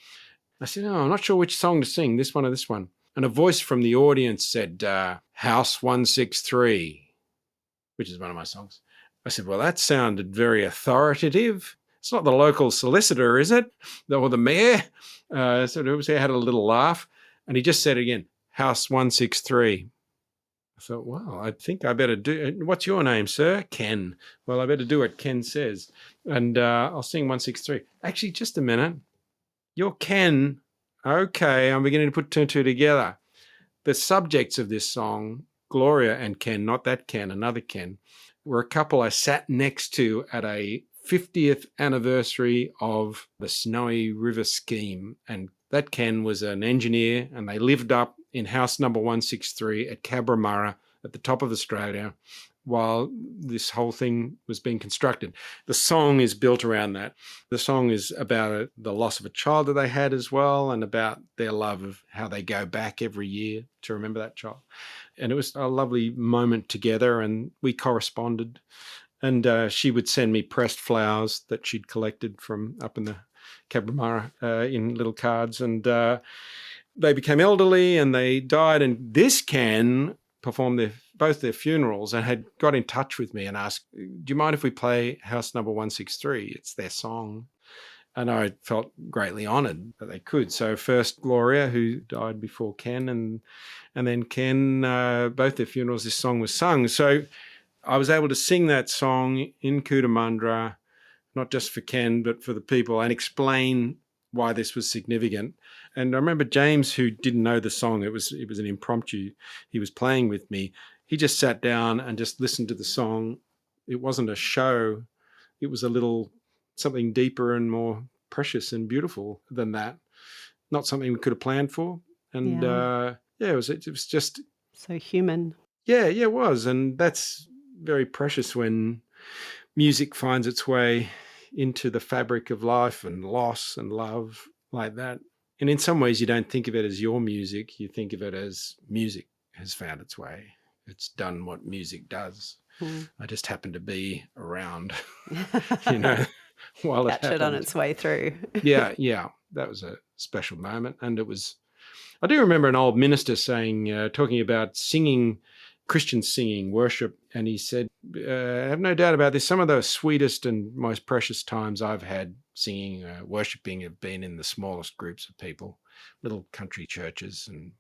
I said, I'm not sure which song to sing, this one or this one. And a voice from the audience said, House 163, which is one of my songs. I said, well, that sounded very authoritative. It's not the local solicitor, is it? Or the mayor? So I had a little laugh. And he just said again, House 163. I thought, well, I think I better do. What's your name, sir? Ken. Well, I better do what Ken says. And I'll sing 163. Actually, just a minute. You're Ken. Okay, I'm beginning to put two and two together. The subjects of this song, Gloria and Ken, not that Ken, another Ken, were a couple I sat next to at a 50th anniversary of the Snowy River scheme. And that Ken was an engineer, and they lived up in house number 163 at Cabramurra at the top of Australia while this whole thing was being constructed. The song is built around that. The song is about the loss of a child that they had as well, and about their love of how they go back every year to remember that child. And it was a lovely moment together, and we corresponded. And she would send me pressed flowers that she'd collected from up in the Cabramurra in little cards. And they became elderly and they died. And this Ken performed both their funerals and had got in touch with me and asked, do you mind if we play House Number 163? It's their song. And I felt greatly honoured that they could. So first Gloria, who died before Ken, and then Ken, both their funerals, this song was sung. So I was able to sing that song in Cootamundra, not just for Ken, but for the people, and explain why this was significant. And I remember James, who didn't know the song, it was an impromptu, he was playing with me. He just sat down and just listened to the song. It wasn't a show. It was a little something deeper and more precious and beautiful than that. Not something we could have planned for. And it was just so human. Yeah, it was. And that's very precious when music finds its way into the fabric of life and loss and love like that. And in some ways, you don't think of it as your music. You think of it as music has found its way. It's done what music does. I just happened to be around, while it happened. Catch it on its way through. Yeah. That was a special moment. And I do remember an old minister saying, talking about singing, Christian singing, worship, and he said, I have no doubt about this, some of the sweetest and most precious times I've had singing, worshipping have been in the smallest groups of people, little country churches. And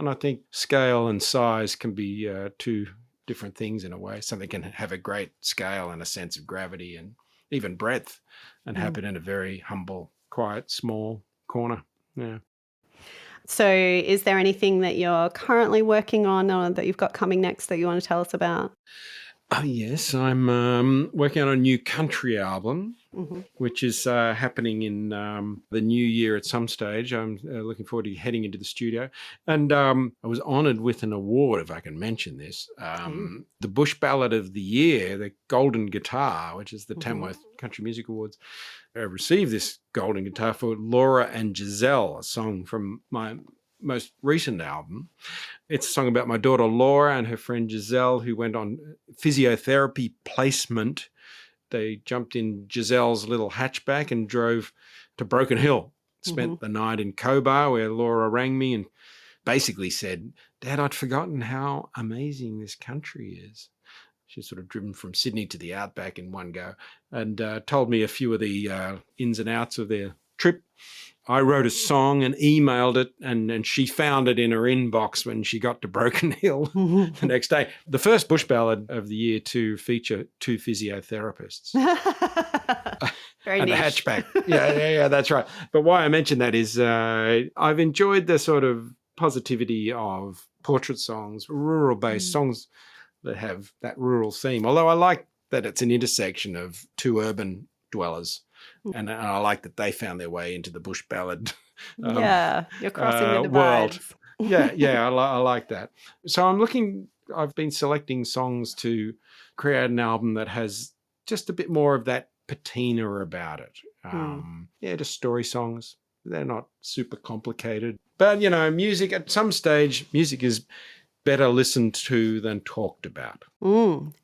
I think scale and size can be two different things in a way. Something can have a great scale and a sense of gravity and even breadth and happen in a very humble, quiet, small corner. Yeah. So is there anything that you're currently working on or that you've got coming next that you want to tell us about? Oh, yes, I'm working on a new country album, which is happening in the new year at some stage. I'm looking forward to heading into the studio. And I was honoured with an award, if I can mention this, the Bush Ballad of the Year, the Golden Guitar, which is the Tamworth Country Music Awards. I received this Golden Guitar for Laura and Giselle, a song from my most recent album. It's a song about my daughter Laura and her friend Giselle, who went on physiotherapy placement. They jumped in Giselle's little hatchback and drove to Broken Hill. Spent the night in Cobar, where Laura rang me and basically said, Dad, I'd forgotten how amazing this country is. She's sort of driven from Sydney to the outback in one go, and told me a few of the ins and outs of their trip. I wrote a song and emailed it, and she found it in her inbox when she got to Broken Hill the next day. The first Bush Ballad of the year to feature two physiotherapists. Very and niche. a hatchback. Yeah, that's right. But why I mentioned that is I've enjoyed the sort of positivity of portrait songs, rural-based songs that have that rural theme. Although I like that it's an intersection of two urban dwellers. And I like that they found their way into the Bush Ballad you're crossing the world. divides. I like that. So I've been selecting songs to create an album that has just a bit more of that patina about it. Yeah, just story songs. They're not super complicated. But, music, at some stage, music is better listened to than talked about.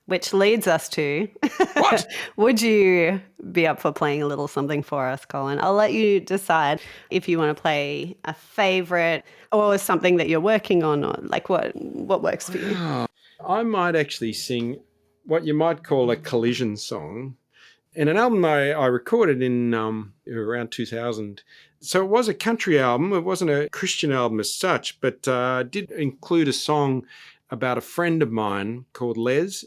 Which leads us to... What? Would you be up for playing a little something for us, Colin? I'll let you decide if you want to play a favourite or something that you're working on, or like what works for you. I might actually sing what you might call a collision song. In an album I recorded in around 2000. So it was a country album. It wasn't a Christian album as such, but did include a song about a friend of mine called Les.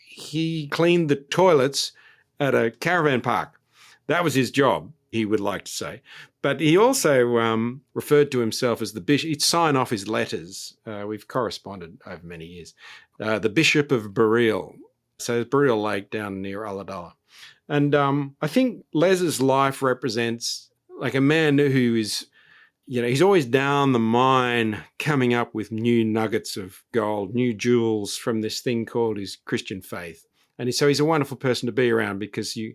He cleaned the toilets at a caravan park. That was his job, he would like to say. But he also referred to himself as the bishop. He'd sign off his letters. We've corresponded over many years. The Bishop of Burial. So it's Burial Lake down near Ulladulla. And I think Les's life represents like a man who is, he's always down the mine coming up with new nuggets of gold, new jewels from this thing called his Christian faith. And so he's a wonderful person to be around because you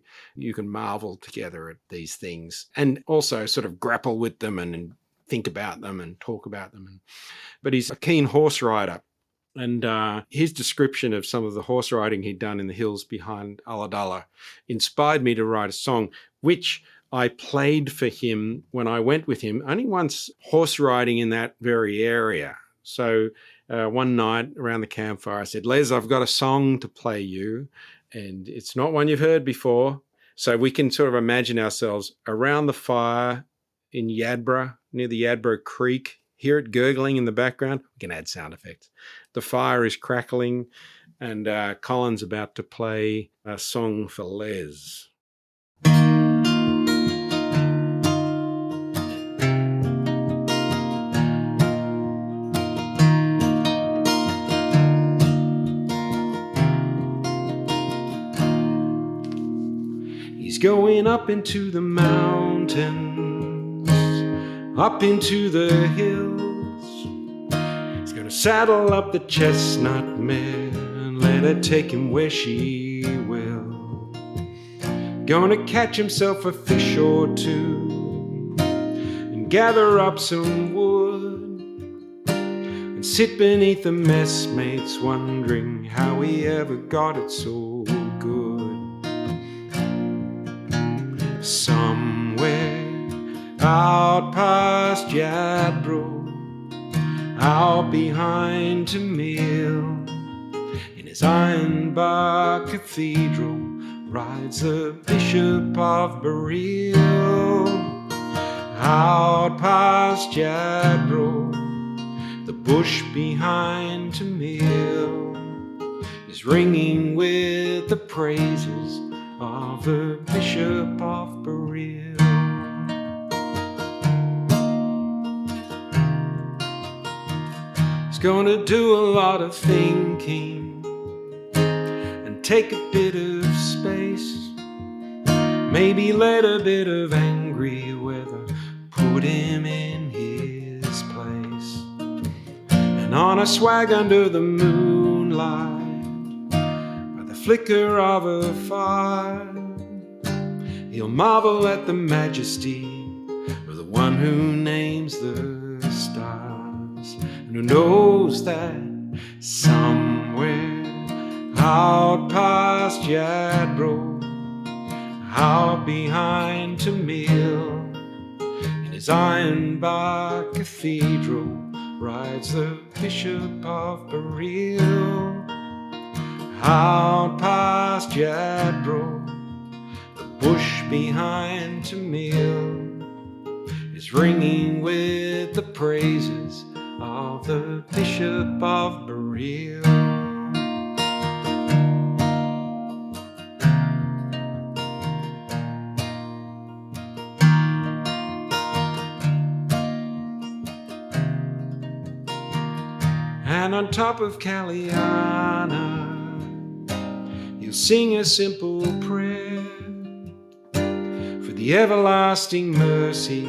can marvel together at these things and also sort of grapple with them and think about them and talk about them. But he's a keen horse rider. And his description of some of the horse riding he'd done in the hills behind Ulladulla inspired me to write a song, which I played for him when I went with him, only once horse riding in that very area. So one night around the campfire, I said, Les, I've got a song to play you, and it's not one you've heard before. So we can sort of imagine ourselves around the fire in Yadbra, near the Yadbra Creek. Hear it gurgling in the background. We can add sound effects. The fire is crackling, and Colin's about to play a song for Les. He's going up into the mountains, up into the hills. He's gonna saddle up the chestnut mare and let her take him where she will. Gonna catch himself a fish or two and gather up some wood and sit beneath the messmates wondering how he ever got it so good. Somewhere out past Yadbro, out behind Tamil, in his ironbark cathedral rides the Bishop of Burial. Out past Yadbro, the bush behind Tamil is ringing with the praises of the Bishop of Burial. He's gonna do a lot of thinking and take a bit of space, maybe let a bit of angry weather put him in his place. And on a swag under the moonlight, flicker of a fire, he'll marvel at the majesty of the one who names the stars, and who knows that somewhere out past Yadbro, out behind Tamil, in his ironbark cathedral rides the Bishop of Burial. Out past Yadbro, the bush behind Tamil is ringing with the praises of the Bishop of Burial. And on top of Caliana, sing a simple prayer for the everlasting mercy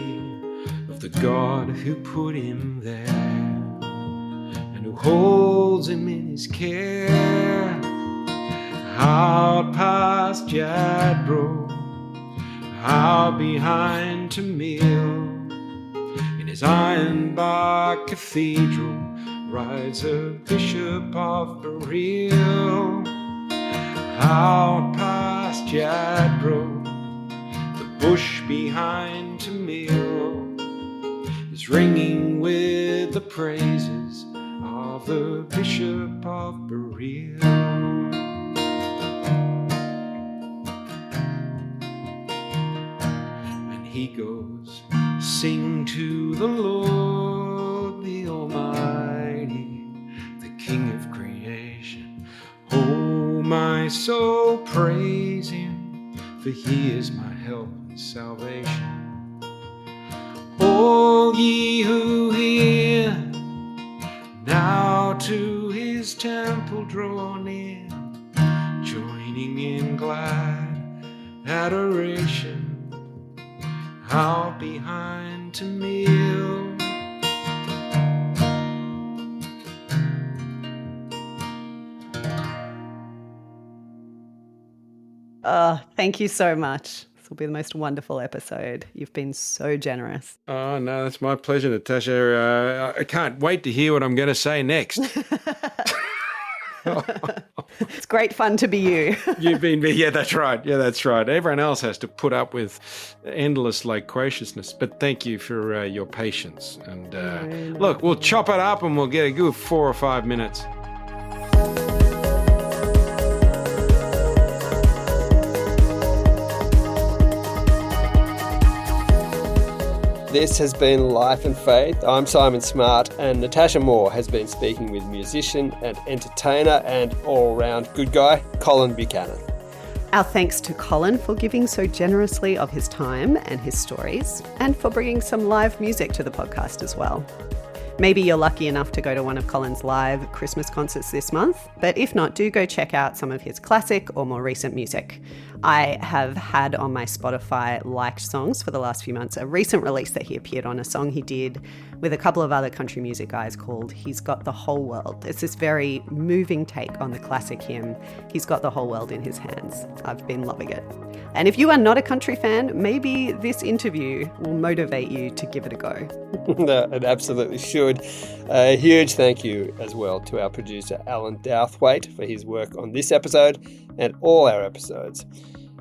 of the God who put him there and who holds him in his care. out past Jadbro, out behind to Mill. In his iron bar cathedral rides a bishop of Bereal. Out past Jadbro, the bush behind to Mill is ringing with the praises of the bishop of Bereal. And he goes, sing to the Lord, the Almighty, the King of creation. Oh, my soul, praise him, for he is my help and salvation. All ye who hear, now to his temple draw near, joining in glad adoration, out behind to Mill. Thank you so much. This will be the most wonderful episode. You've been so generous. Oh, no, that's my pleasure, Natasha. I can't wait to hear what I'm going to say next. It's great fun to be you. Yeah, that's right. Yeah, that's right. Everyone else has to put up with endless loquaciousness. But thank you for your patience. And look, we'll chop it up and we'll get a good 4 or 5 minutes. This has been Life and Faith. I'm Simon Smart, and Natasha Moore has been speaking with musician and entertainer and all-round good guy, Colin Buchanan. Our thanks to Colin for giving so generously of his time and his stories, and for bringing some live music to the podcast as well. Maybe you're lucky enough to go to one of Colin's live Christmas concerts this month, but if not, do go check out some of his classic or more recent music. I have had on my Spotify liked songs for the last few months a recent release that he appeared on, a song he did with a couple of other country music guys called He's Got the Whole World. It's this very moving take on the classic hymn, He's Got the Whole World in His Hands. I've been loving it. And if you are not a country fan, maybe this interview will motivate you to give it a go. No, it absolutely should. A huge thank you as well to our producer Alan Douthwaite for his work on this episode and all our episodes.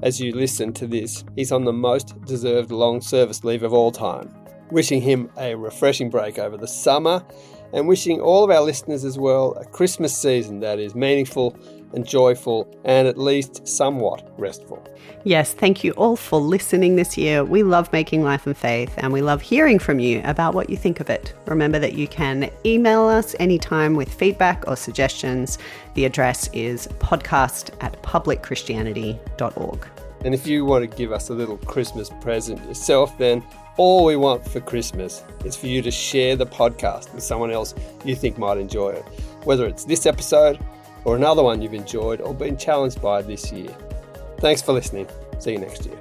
As you listen to this, he's on the most deserved long service leave of all time. Wishing him a refreshing break over the summer, and wishing all of our listeners as well a Christmas season that is meaningful and joyful and at least somewhat restful. Yes, thank you all for listening this year. We love making Life and Faith, and we love hearing from you about what you think of it. Remember that you can email us anytime with feedback or suggestions. The address is podcast@publicchristianity.org. And if you want to give us a little Christmas present yourself, then all we want for Christmas is for you to share the podcast with someone else you think might enjoy it, whether it's this episode or another one you've enjoyed or been challenged by this year. Thanks for listening. See you next year.